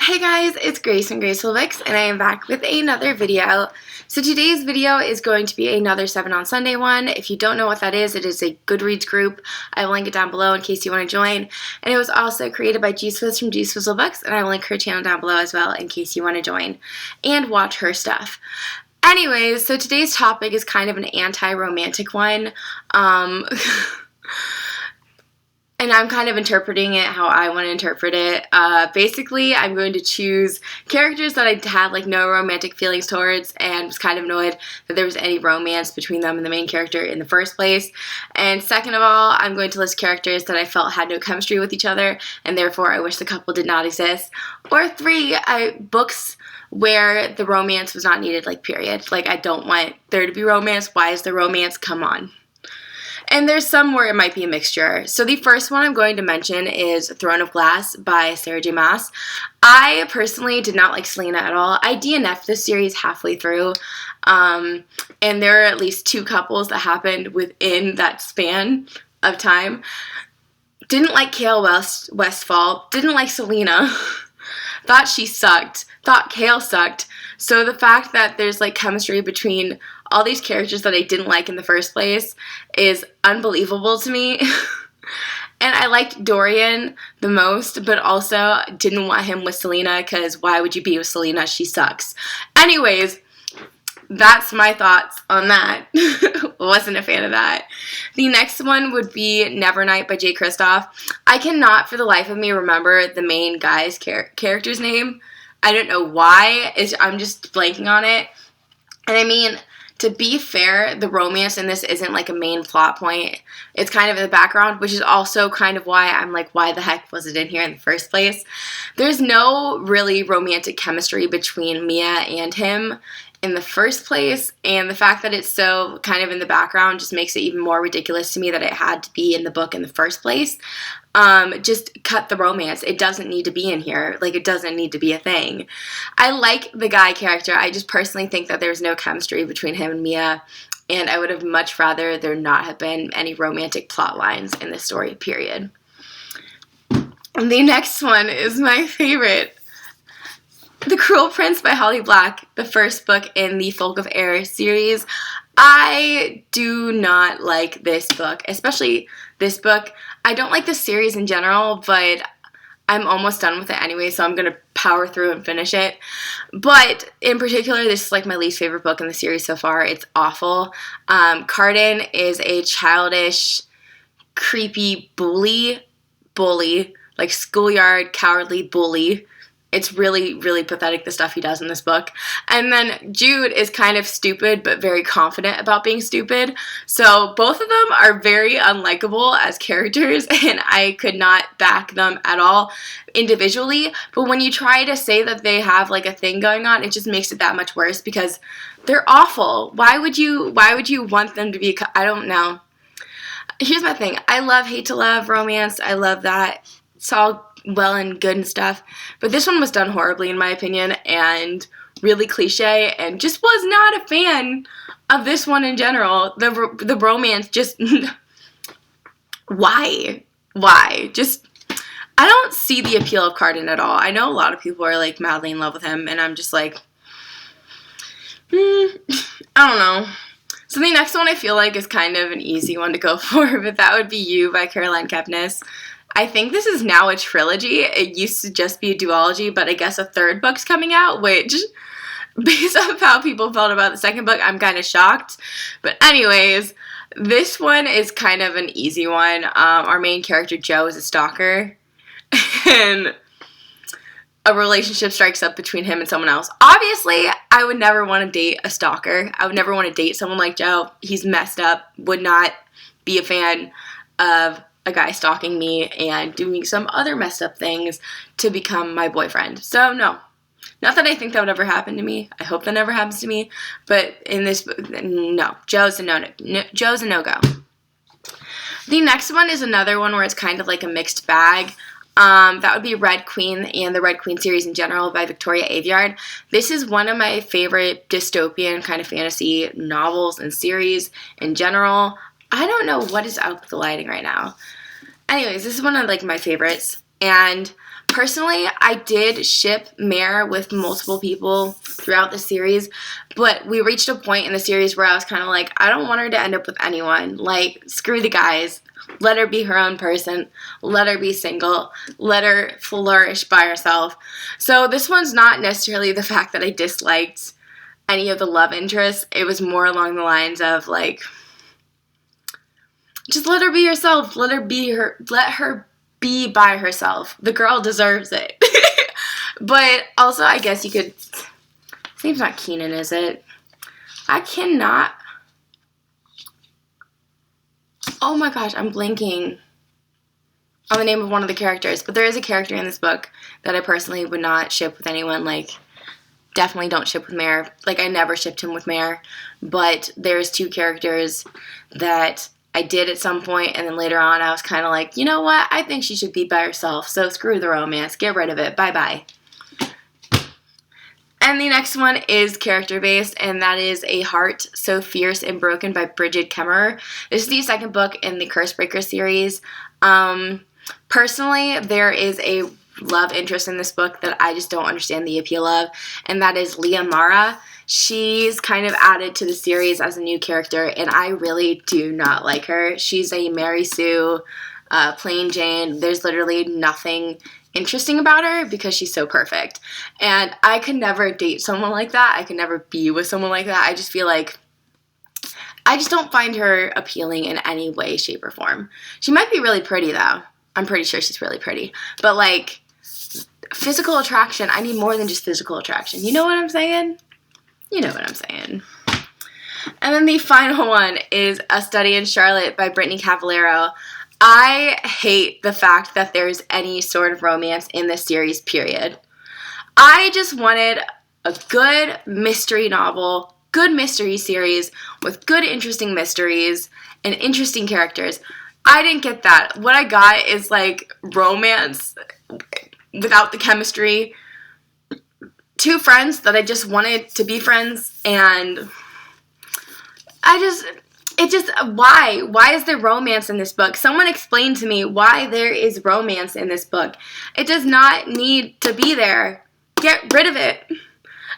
Hey guys, it's Grace from Graceful Books, and I am back with another video. So today's video is going to be another 7 on Sunday one. If you don't know what that is, it is a Goodreads group. I will link it down below in case you want to join. And it was also created by Juice Fizz from Juice Fizzle Books, and I will link her channel down below as well in case you want to join and watch her stuff. Anyways, so today's topic is kind of an anti-romantic one. And I'm kind of interpreting it how I want to interpret it. Basically, I'm going to choose characters that I had like no romantic feelings towards and was kind of annoyed that there was any romance between them and the main character in the first place. And second of all, I'm going to list characters that I felt had no chemistry with each other and therefore I wish the couple did not exist. Or 3, books where the romance was not needed, like period. Like I don't want there to be romance. Why is there romance? Come on. And there's some where it might be a mixture. So the first one I'm going to mention is Throne of Glass by Sarah J. Maas. I personally did not like Selena at all. I DNF'd this series halfway through, and there are at least 2 couples that happened within that span of time. Didn't like Kale Westfall, didn't like Selena, thought she sucked, thought Kale sucked. So the fact that there's like chemistry between all these characters that I didn't like in the first place is unbelievable to me. And I liked Dorian the most, but also didn't want him with Selena because why would you be with Selena? She sucks. Anyways, that's my thoughts on that. Wasn't a fan of that. The next one would be Nevernight by Jay Kristoff. I cannot for the life of me remember the main guy's character's name. I don't know why. I'm just blanking on it. And I mean, to be fair, the romance in this isn't like a main plot point. It's kind of in the background, which is also kind of why I'm like, why the heck was it in here in the first place? There's no really romantic chemistry between Mia and him in the first place, and the fact that it's so kind of in the background just makes it even more ridiculous to me that it had to be in the book in the first place. Just cut the romance. It doesn't need to be in here. Like, it doesn't need to be a thing. I like the guy character. I just personally think that there's no chemistry between him and Mia, and I would have much rather there not have been any romantic plot lines in this story, period. And the next one is my favorite. The Cruel Prince by Holly Black, the first book in the Folk of Air series. I do not like this book, especially this book. I don't like the series in general, but I'm almost done with it anyway, so I'm going to power through and finish it. But in particular, this is like my least favorite book in the series so far. It's awful. Carden is a childish, creepy bully, like schoolyard, cowardly bully. It's really, really pathetic, the stuff he does in this book. And then Jude is kind of stupid, but very confident about being stupid. So both of them are very unlikable as characters, and I could not back them at all individually. But when you try to say that they have like a thing going on, it just makes it that much worse because they're awful. Why would you want them to be, I don't know. Here's my thing. I love hate to love romance. I love that. It's all well and good and stuff, but this one was done horribly in my opinion and really cliche, and just was not a fan of this one in general. The romance just why just I don't see the appeal of Carden at all. I know a lot of people are like madly in love with him, and I'm just like I don't know. So the next one I feel like is kind of an easy one to go for, but that would be You by Caroline Kepnes. I think this is now a trilogy. It used to just be a duology, but I guess a 3rd book's coming out, which, based off how people felt about the 2nd book, I'm kind of shocked. But anyways, this one is kind of an easy one. Our main character, Joe, is a stalker, and a relationship strikes up between him and someone else. Obviously, I would never want to date a stalker. I would never want to date someone like Joe. He's messed up. Would not be a fan of a guy stalking me and doing some other messed up things to become my boyfriend. So no. Not that I think that would ever happen to me. I hope that never happens to me. But in this, no. Joe's a no-no. Joe's a no-go. The next one is another one where it's kind of like a mixed bag. That would be Red Queen and the Red Queen series in general by Victoria Aveyard. This is one of my favorite dystopian kind of fantasy novels and series in general. I don't know what is up with the lighting right now. Anyways, this is one of like my favorites, and Personally, I did ship Mare with multiple people throughout the series, but we reached a point in the series where I was kind of like, I don't want her to end up with anyone. Like, screw the guys. Let her be her own person. Let her be single. Let her flourish by herself. So this one's not necessarily the fact that I disliked any of the love interests. It was more along the lines of, like, just let her be herself. Let her be by herself. The girl deserves it. But also, I guess you could... His name's not Keenan, is it? I cannot... Oh my gosh, I'm blanking on the name of one of the characters. But there is a character in this book that I personally would not ship with anyone. Like, definitely don't ship with Mare. Like, I never shipped him with Mare. But there's two characters that I did at some point, and then later on I was kind of like, you know what? I think she should be by herself. So screw the romance. Get rid of it. Bye-bye. And the next one is character-based, and that is A Heart So Fierce and Broken by Bridget Kemmerer. This is the second book in the Cursebreaker series. Personally, there is a love interest in this book that I just don't understand the appeal of, and that is Leah Mara. She's kind of added to the series as a new character, and I really do not like her. She's a Mary Sue, plain Jane. There's literally nothing interesting about her because she's so perfect. And I could never date someone like that. I could never be with someone like that. I just feel like I just don't find her appealing in any way, shape, or form. She might be really pretty, though. I'm pretty sure she's really pretty. But, like, physical attraction, I need more than just physical attraction. You know what I'm saying? You know what I'm saying. And then the final one is A Study in Charlotte by Brittany Cavallaro. I hate the fact that there's any sort of romance in this series, period. I just wanted a good mystery novel, good mystery series with good, interesting mysteries and interesting characters. I didn't get that. What I got is, like, romance without the chemistry. Two friends that I just wanted to be friends, and why? Why is there romance in this book? Someone explain to me why there is romance in this book. It does not need to be there. Get rid of it.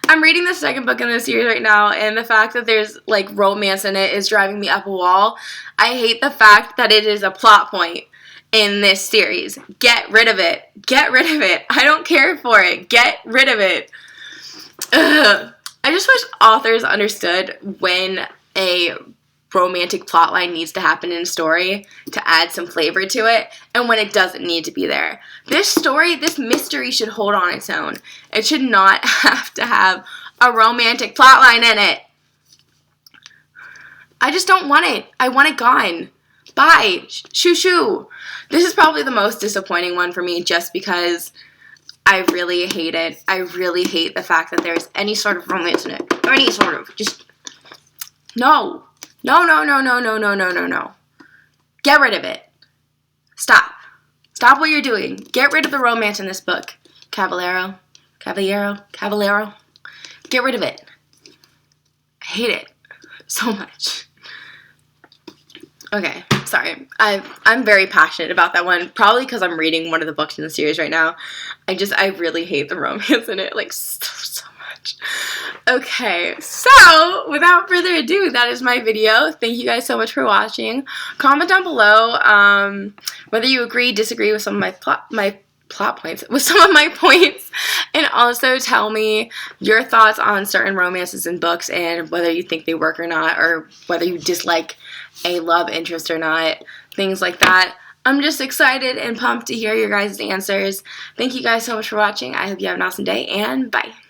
I'm reading the second book in this series right now, and the fact that there's, like, romance in it is driving me up a wall. I hate the fact that it is a plot point in this series. Get rid of it. Get rid of it. I don't care for it. Get rid of it. Ugh. I just wish authors understood when a romantic plotline needs to happen in a story to add some flavor to it, and when it doesn't need to be there. This story, this mystery should hold on its own. It should not have to have a romantic plotline in it. I just don't want it. I want it gone. Bye. Shoo shoo. This is probably the most disappointing one for me just because I really hate it. I really hate the fact that there's any sort of romance in it. Or any sort of, just, no. No, no, no, no, no, no, no, no, no. Get rid of it. Stop. Stop what you're doing. Get rid of the romance in this book. Cavallaro. Get rid of it. I hate it so much. Okay, sorry. I'm very passionate about that one, probably because I'm reading one of the books in the series right now. I really hate the romance in it, like, so much. Okay, so without further ado, that is my video. Thank you guys so much for watching. Comment down below whether you agree, disagree with some of my plot points, with some of my points, and also tell me your thoughts on certain romances in books and whether you think they work or not, or whether you dislike a love interest or not, things like that. I'm just excited and pumped to hear your guys' answers. Thank you guys so much for watching. I hope you have an awesome day, and bye.